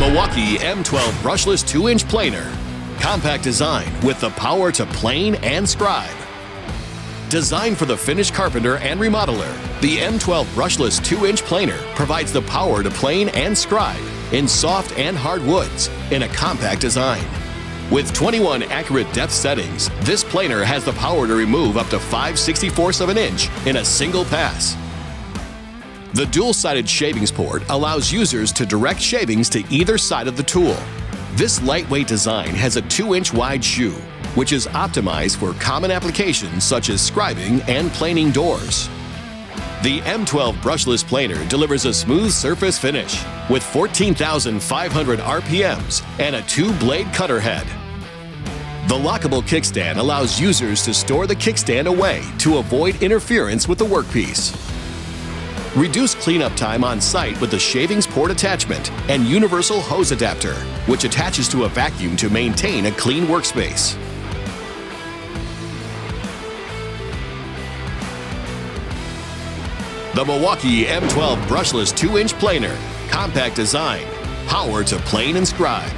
Milwaukee M12 Brushless 2-inch planer. Compact design with the power to plane and scribe. Designed for the finished carpenter and remodeler, the M12 Brushless 2-inch planer provides the power to plane and scribe in soft and hard woods in a compact design. With 21 accurate depth settings, this planer has the power to remove up to 5/64 of an inch in a single pass. The dual-sided shavings port allows users to direct shavings to either side of the tool. This lightweight design has a 2-inch wide shoe, which is optimized for common applications such as scribing and planing doors. The M12 Brushless planer delivers a smooth surface finish with 14,500 RPMs and a 2-blade cutter head. The lockable kickstand allows users to store the kickstand away to avoid interference with the workpiece. Reduce cleanup time on site with the shavings port attachment and universal hose adapter, which attaches to a vacuum to maintain a clean workspace. The Milwaukee M12 Brushless 2-inch planer, compact design, power to plane and scribe.